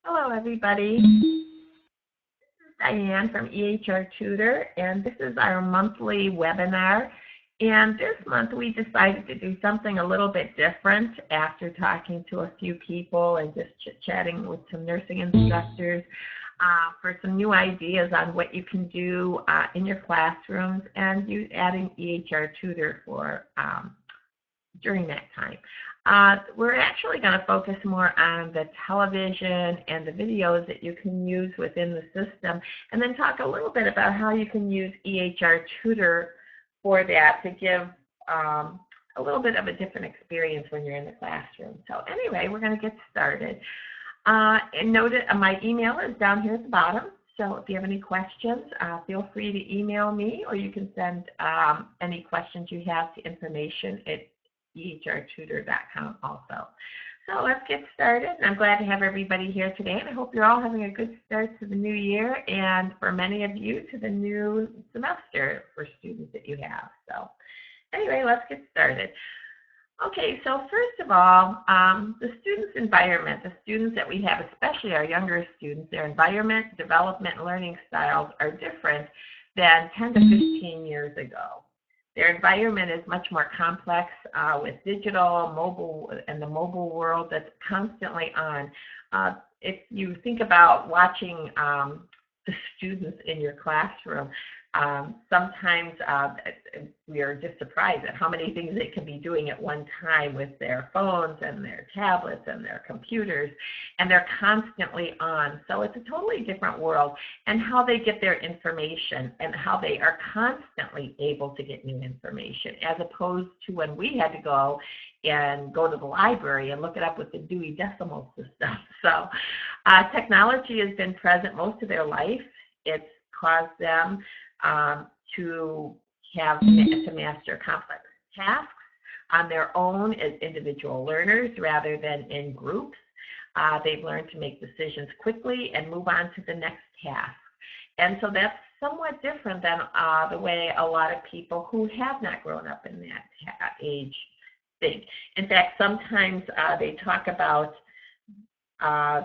Hello, everybody. This is Diane from EHR Tutor, and this is our monthly webinar. And this month we decided to do something a little bit different after talking to a few people and just chit-chatting with some nursing instructors for some new ideas on what you can do in your classrooms and adding EHR Tutor for during that time. We're actually going to focus more on the television and the videos that you can use within the system, and then talk a little bit about how you can use EHR Tutor for that to give a little bit of a different experience when you're in the classroom. So anyway, we're going to get started. And note my email is down here at the bottom. So if you have any questions, feel free to email me, or you can send any questions you have to information@ehrtutor.com also. So let's get started. I'm glad to have everybody here today, and I hope you're all having a good start to the new year, and for many of you, to the new semester for students that you have. So anyway, let's get started. Okay, so first of all, the students' environment, the students that we have, especially our younger students, their environment, development, and learning styles are different than 10 to 15 years ago. Their environment is much more complex with digital, mobile, and the mobile world that's constantly on. If you think about watching the students in your classroom, sometimes we are just surprised at how many things they can be doing at one time with their phones and their tablets and their computers, and they're constantly on. So it's a totally different world, and how they get their information and how they are constantly able to get new information, as opposed to when we had to go to the library and look it up with the Dewey Decimal System. So technology has been present most of their life. It's caused them to have to master complex tasks on their own as individual learners rather than in groups. They've learned to make decisions quickly and move on to the next task. And so that's somewhat different than the way a lot of people who have not grown up in that age think. In fact, sometimes they talk about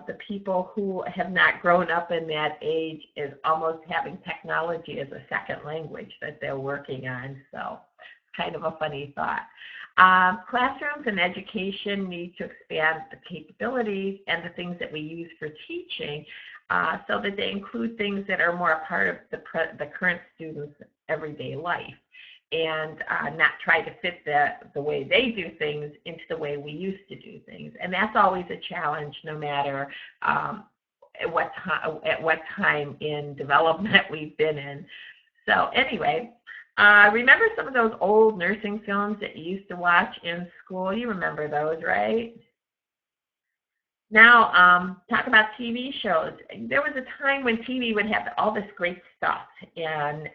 the people who have not grown up in that age is almost having technology as a second language that they're working on. So kind of a funny thought. Classrooms and education need to expand the capabilities and the things that we use for teaching so that they include things that are more a part of the current students' everyday life, and not try to fit the way they do things into the way we used to do things. And that's always a challenge, no matter at what time in development we've been in. So anyway, remember some of those old nursing films that you used to watch in school? You remember those, right? Now, talk about TV shows. There was a time when TV would have all this great stuff on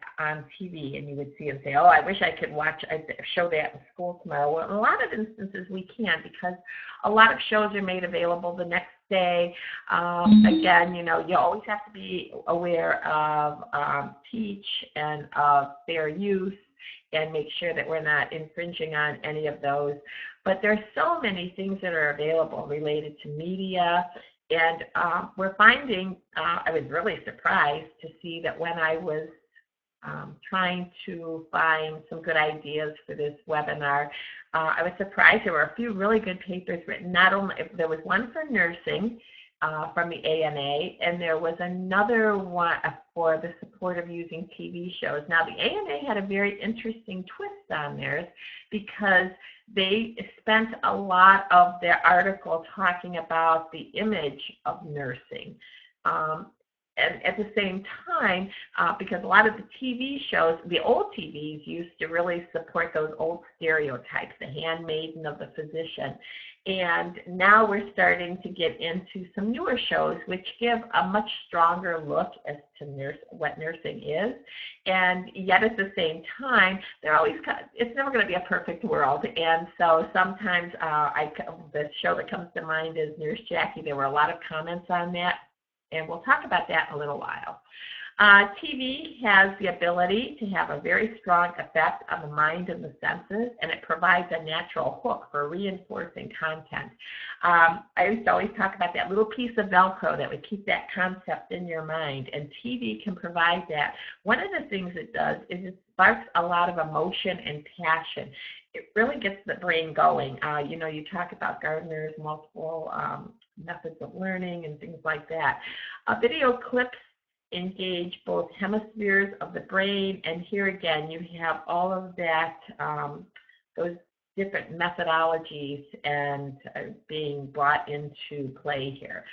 TV, and you would see and say, oh, I wish I could watch a show that in school tomorrow. Well, in a lot of instances, we can't, because a lot of shows are made available the next day. Again, you always have to be aware of teach and of fair use, and make sure that we're not infringing on any of those. But there's so many things that are available related to media, and we're finding, I was really surprised to see that when I was trying to find some good ideas for this webinar, I was surprised there were a few really good papers written. Not only, there was one for nursing, from the ANA, and there was another one for the support of using TV shows. Now, the ANA had a very interesting twist on theirs, because they spent a lot of their article talking about the image of nursing. And at the same time, because a lot of the TV shows, the old TVs used to really support those old stereotypes, the handmaiden of the physician. And now we're starting to get into some newer shows which give a much stronger look as to what nursing is. And yet at the same time, it's never going to be a perfect world. And so sometimes the show that comes to mind is Nurse Jackie. There were a lot of comments on that, and we'll talk about that in a little while. TV has the ability to have a very strong effect on the mind and the senses, and it provides a natural hook for reinforcing content. I used to always talk about that little piece of Velcro that would keep that concept in your mind, and TV can provide that. One of the things it does is it sparks a lot of emotion and passion. It really gets the brain going. You talk about Gardner's multiple methods of learning and things like that. Video clips engage both hemispheres of the brain, and here again you have all of that, those different methodologies and being brought into play here.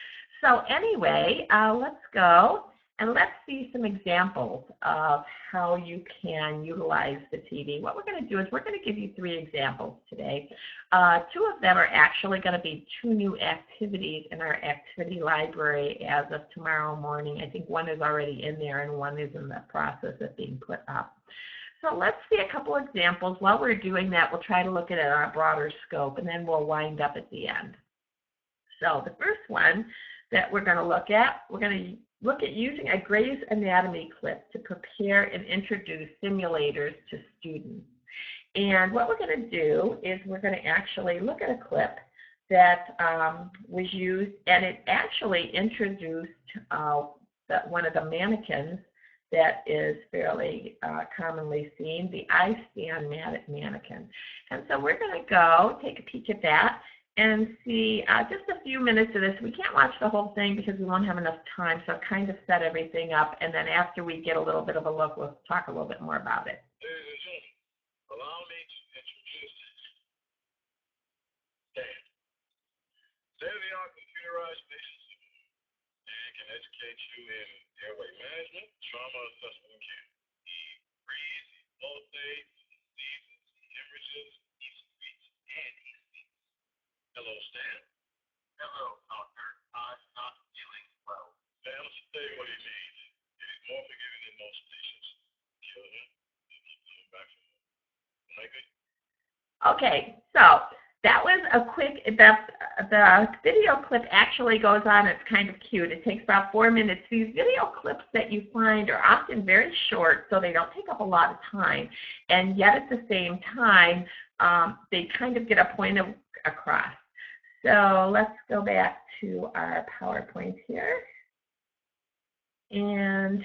So anyway, let's go and let's see some examples of how you can utilize the TV. What we're going to do is we're going to give you 3 examples today. 2 of them are actually going to be 2 new activities in our activity library as of tomorrow morning. I think one is already in there and one is in the process of being put up. So let's see a couple examples. While we're doing that, we'll try to look at it on a broader scope, and then we'll wind up at the end. So the first one that we're going to look at, we're going to look at using a Gray's Anatomy clip to prepare and introduce simulators to students. And what we're going to do is we're going to actually look at a clip that was used, and it actually introduced one of the mannequins that is fairly commonly seen, the iStan mannequin. And so we're going to go take a peek at that and see just a few minutes of this. We can't watch the whole thing because we won't have enough time, so kind of set everything up, and then after we get a little bit of a look, we'll talk a little bit more about it. Ladies and gentlemen, allow me to introduce Stan. State-of-the-art computerized patient support. Stan can educate you in airway management, trauma assessment, and care. He breathes, he pulsates, he sneezes, he hemorrhages, he secretes, and he sleeps. Hello, Stan. Hello, doctor. I'm not feeling well. Stan will say what he needs. It is more forgiving than most patients. Kill him and keep coming back for more. Like it? Okay, so that was a quick, the video clip actually goes on, it's kind of cute. It takes about 4 minutes. These video clips that you find are often very short, so they don't take up a lot of time, and yet at the same time, they kind of get a point across. So let's go back to our PowerPoint here. And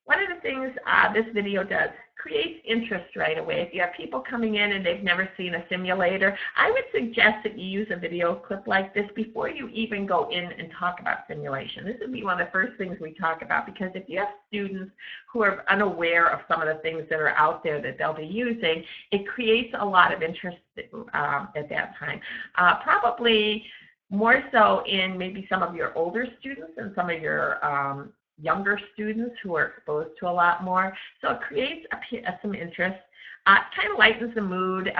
one of the things this video does, creates interest right away. If you have people coming in and they've never seen a simulator, I would suggest that you use a video clip like this before you even go in and talk about simulation. This would be one of the first things we talk about, because if you have students who are unaware of some of the things that are out there that they'll be using, it creates a lot of interest at that time. Probably more so in maybe some of your older students and some of your younger students who are exposed to a lot more. So it creates some interest. Kind of lightens the mood.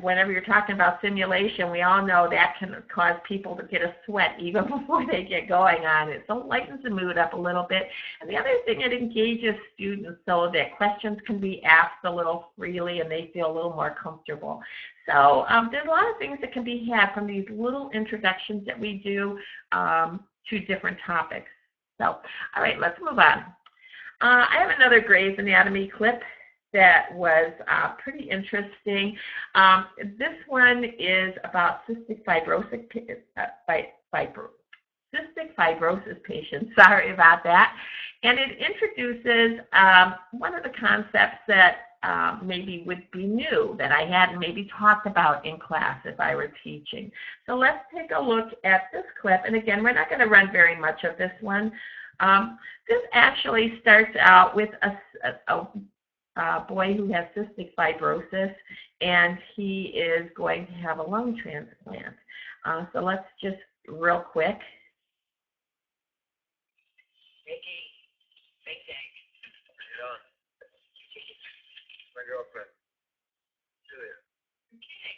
Whenever you're talking about simulation, we all know that can cause people to get a sweat even before they get going on it. So it lightens the mood up a little bit. And the other thing, it engages students so that questions can be asked a little freely and they feel a little more comfortable. So there's a lot of things that can be had from these little introductions that we do to different topics. So, all right, let's move on. I have another Gray's Anatomy clip that was pretty interesting. This one is about cystic fibrosis patients. Sorry about that. And it introduces one of the concepts that maybe would be new that I hadn't maybe talked about in class if I were teaching. So let's take a look at this clip. And again, we're not going to run very much of this one. This actually starts out with a boy who has cystic fibrosis, and he is going to have a lung transplant. So let's just real quick. Mickey, big day. Yeah. My girlfriend, Julia. Okay.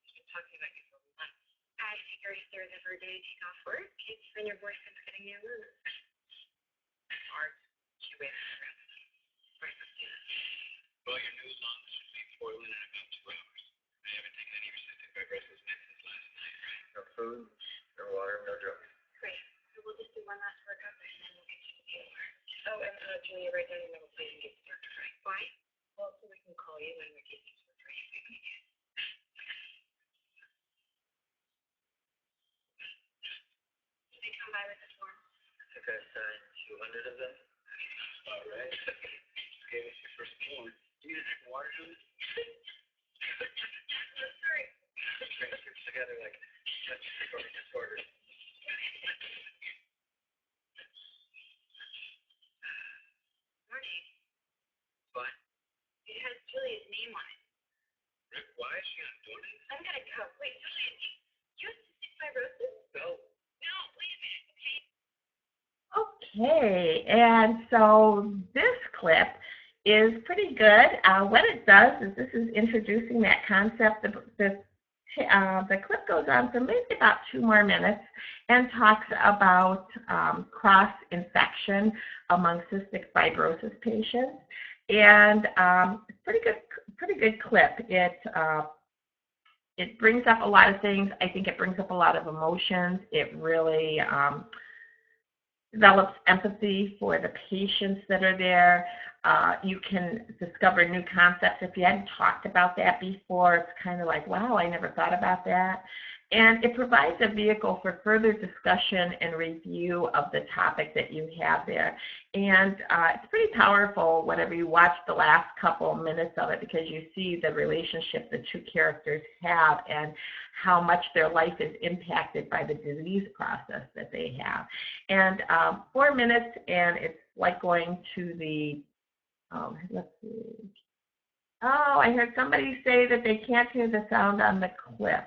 We've been talking about you for a month. I figure if there's ever a day to take off work, it's when your boyfriend's getting you a move. Hard. She waits around. Well, your new lungs should be boiling in about 2 hours. I haven't taken any cystic fibrosis medicines last night, right? No food, no water, no drugs. Great. So we'll just do one last workup and then we'll get you to the OR. Oh, you write down your number, please, and get started, right? Why? Well, so we can call you when we're getting started, right? If we need it. Did they come by with the form? I think I signed 200 of them. All right. Gave us your first one. Do you need a drink of water, Julie? Sorry. Transcripts together like disorder. Morning. What? It has Julia's name on it. Rick, why is she not doing it? I'm gonna go. Wait, Julia, you have cystic fibrosis? No. No, wait a minute, okay? Okay, and so this clip is pretty good. What it does is this is introducing that concept. The clip goes on for maybe about 2 more minutes and talks about cross-infection among cystic fibrosis patients. And it's pretty good clip. It brings up a lot of things. I think it brings up a lot of emotions. It really develops empathy for the patients that are there. You can discover new concepts. If you hadn't talked about that before, it's kind of like, wow, I never thought about that. And it provides a vehicle for further discussion and review of the topic that you have there. And it's pretty powerful whenever you watch the last couple minutes of it, because you see the relationship the 2 characters have and how much their life is impacted by the disease process that they have. And 4 minutes, and it's like going to the, let's see. Oh, I heard somebody say that they can't hear the sound on the clip.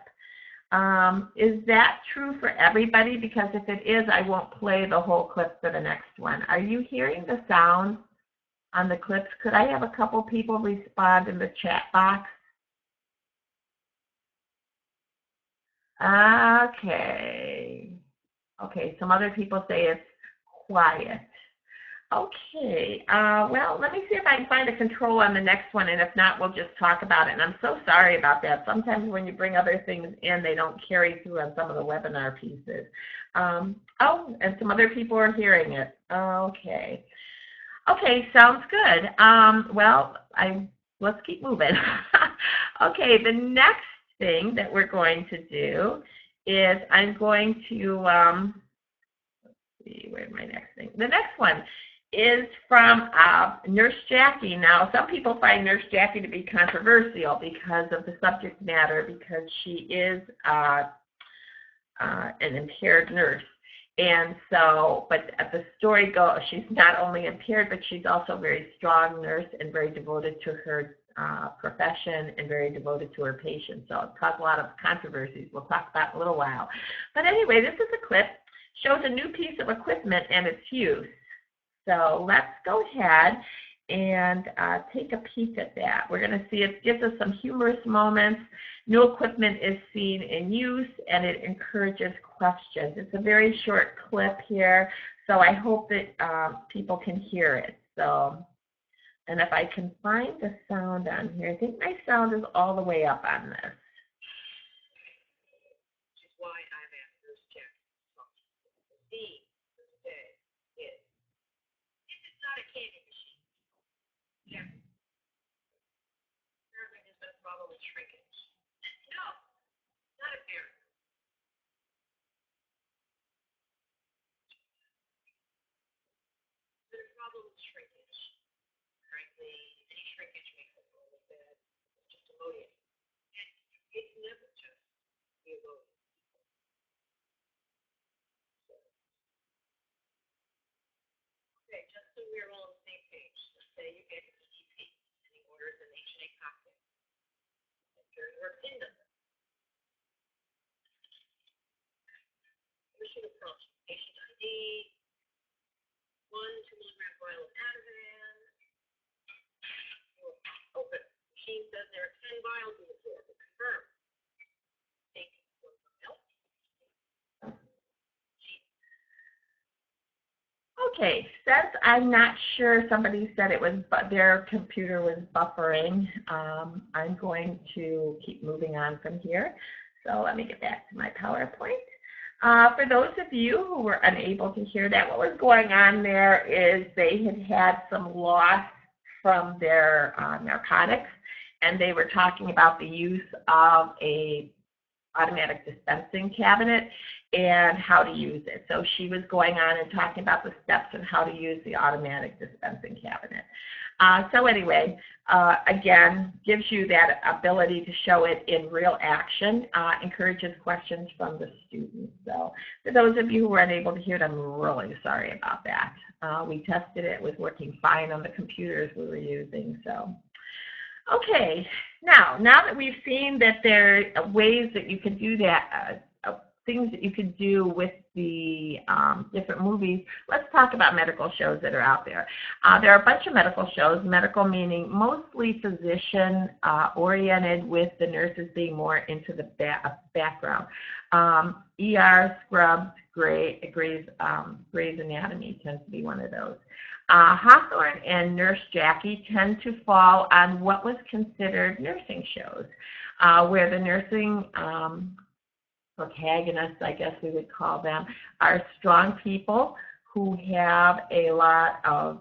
Is that true for everybody? Because if it is, I won't play the whole clip for the next one. Are you hearing the sound on the clips? Could I have a couple people respond in the chat box? Okay. Okay, some other people say it's quiet. Okay, well, let me see if I can find a control on the next one, and if not, we'll just talk about it. And I'm so sorry about that. Sometimes when you bring other things in, they don't carry through on some of the webinar pieces. Oh, and some other people are hearing it. Okay. Okay, sounds good. Well, let's keep moving. Okay, the next thing that we're going to do is I'm going to, let's see, where's my next thing? The next one is from Nurse Jackie. Now, some people find Nurse Jackie to be controversial because of the subject matter, because she is an impaired nurse. And so, but the story goes, she's not only impaired, but she's also a very strong nurse and very devoted to her profession and very devoted to her patients. So it caused a lot of controversies. We'll talk about in a little while. But anyway, this is a clip, shows a new piece of equipment and its use. So let's go ahead and take a peek at that. We're going to see it gives us some humorous moments. New equipment is seen in use, and it encourages questions. It's a very short clip here, so I hope that people can hear it. So, and if I can find the sound on here, I think my sound is all the way up on this. Which is why I've asked Nurse Jackie to talk to you. The theme for today is, this is not a candy machine. Yeah. Apparently there's been a problem with shrinkage. No, not apparently. There's a problem with shrinkage. Frankly, any shrinkage makes us all look bad. It's just emollient. And it's never just the emollient. Okay, just so we're all on the same page, let's say you get an EDP and he orders an H&A cocktail. Enter the word PIN number. Issue of prompt. Patient ID, 1 2-milligram vial of Ativan. Open. Machine says there are 10 vials in the drawer. Confirm. Take 1 milk. Okay, since I'm not sure, somebody said it was, their computer was buffering, I'm going to keep moving on from here. So let me get back to my PowerPoint. For those of you who were unable to hear that, what was going on there is they had some loss from their narcotics, and they were talking about the use of a automatic dispensing cabinet and how to use it. So she was going on and talking about the steps and how to use the automatic dispensing cabinet. So anyway, again, gives you that ability to show it in real action, encourages questions from the students. So for those of you who were unable to hear it, I'm really sorry about that. We tested it, it was working fine on the computers we were using. So, okay, now that we've seen that there are ways that you can do that, things that you can do with the different movies, let's talk about medical shows that are out there. There are a bunch of medical shows, medical meaning mostly physician-oriented, with the nurses being more into the background. ER, Scrubs, Grey's Anatomy tends to be one of those. Hawthorne and Nurse Jackie tend to fall on what was considered nursing shows, where the nursing protagonists, I guess we would call them, are strong people who have a lot of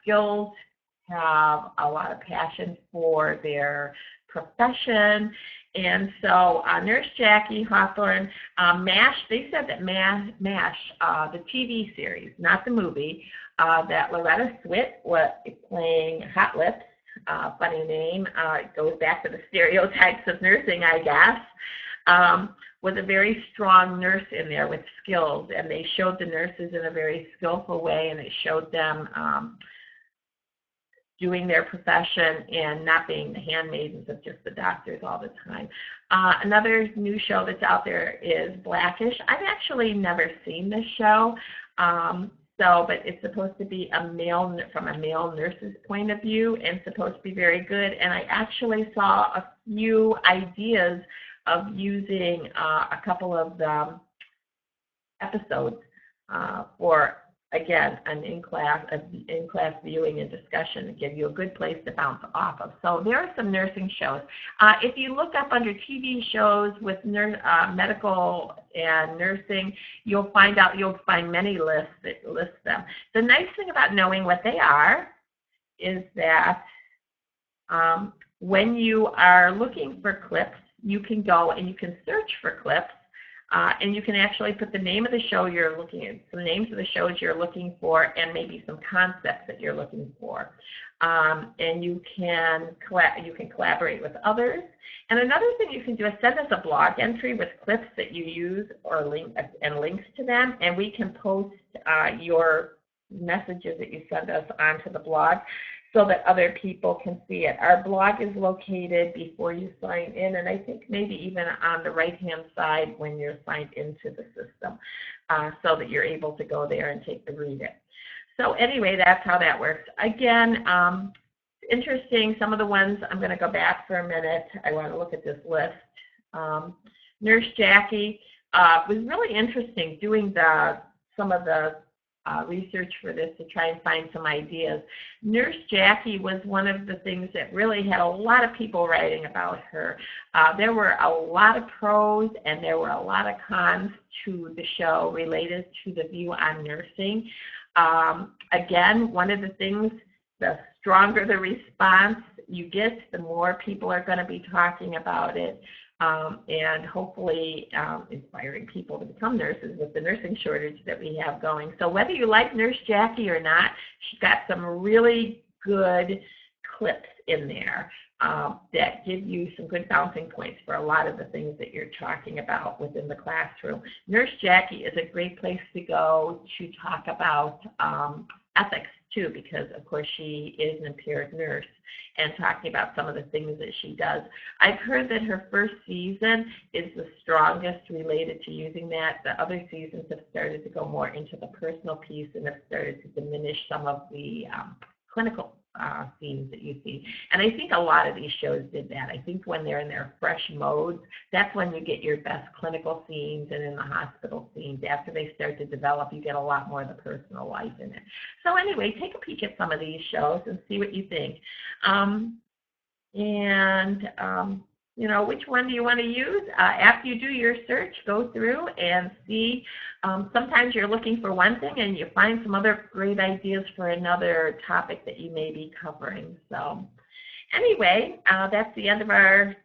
skills, have a lot of passion for their profession. And so Nurse Jackie, Hawthorne, MASH, they said that MASH, the TV series, not the movie, that Loretta Swit was playing Hot Lips, funny name, it goes back to the stereotypes of nursing, I guess, was a very strong nurse in there with skills, and they showed the nurses in a very skillful way, and it showed them doing their profession and not being the handmaidens of just the doctors all the time. Another new show that's out there is Blackish. I've actually never seen this show, but it's supposed to be from a male nurse's point of view, and supposed to be very good. And I actually saw a few ideas of using a couple of the episodes for, again, an in-class viewing and discussion to give you a good place to bounce off of. So there are some nursing shows. If you look up under TV shows with medical and nursing, you'll find many lists that list them. The nice thing about knowing what they are is that when you are looking for clips, you can go and you can search for clips. And you can actually put the name of the show you're looking at, some names of the shows you're looking for, and maybe some concepts that you're looking for. And you can collaborate with others. And another thing you can do is send us a blog entry with clips that you use or links to them, and we can post your messages that you send us onto the blog so that other people can see it. Our blog is located before you sign in, and I think maybe even on the right-hand side when you're signed into the system, so that you're able to go there and read it. So anyway, that's how that works. Again, interesting, some of the ones, I'm going to go back for a minute. I want to look at this list. Nurse Jackie was really interesting doing some of the research for this to try and find some ideas. Nurse Jackie was one of the things that really had a lot of people writing about her. There were a lot of pros and there were a lot of cons to the show related to the view on nursing. Again, one of the things, the stronger the response you get, the more people are going to be talking about it. And hopefully inspiring people to become nurses with the nursing shortage that we have going. So whether you like Nurse Jackie or not, she's got some really good clips in there that give you some good bouncing points for a lot of the things that you're talking about within the classroom. Nurse Jackie is a great place to go to talk about ethics too, because of course she is an impaired nurse, and talking about some of the things that she does. I've heard that her first season is the strongest related to using that. The other seasons have started to go more into the personal piece and have started to diminish some of the clinical scenes that you see. And I think a lot of these shows did that. I think when they're in their fresh modes, that's when you get your best clinical scenes, and in the hospital scenes, after they start to develop, you get a lot more of the personal life in it. So anyway, take a peek at some of these shows and see what you think. which one do you want to use. After you do your search, go through and see. Sometimes you're looking for one thing and you find some other great ideas for another topic that you may be covering. So anyway, that's the end of our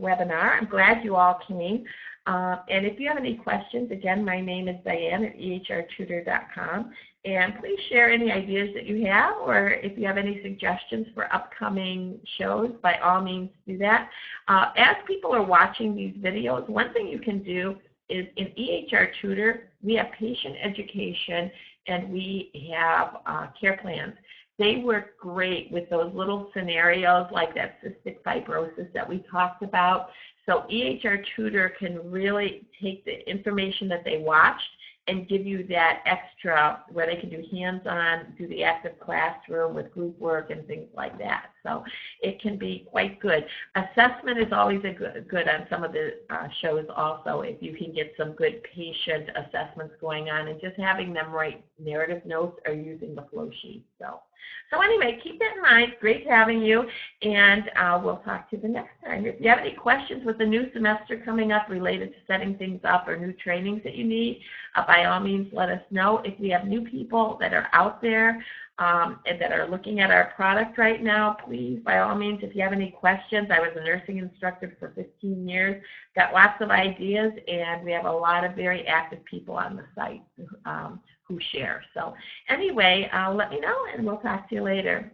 webinar. I'm glad you all came. And if you have any questions, again, my name is Diane at ehrtutor.com. And please share any ideas that you have, or if you have any suggestions for upcoming shows, by all means do that. As people are watching these videos, one thing you can do is in EHR Tutor, we have patient education and we have care plans. They work great with those little scenarios like that cystic fibrosis that we talked about. So EHR Tutor can really take the information that they watched and give you that extra where they can do hands-on, do the active classroom with group work and things like that. So it can be quite good. Assessment is always a good on some of the shows also, if you can get some good patient assessments going on and just having them write narrative notes or using the flow sheet. So anyway, keep that in mind. Great having you, and we'll talk to you the next time. If you have any questions with the new semester coming up related to setting things up or new trainings that you need, by all means let us know. If we have new people that are out there and that are looking at our product right now, please, by all means, if you have any questions. I was a nursing instructor for 15 years, got lots of ideas, and we have a lot of very active people on the site who share. So anyway, let me know, and we'll talk to you later.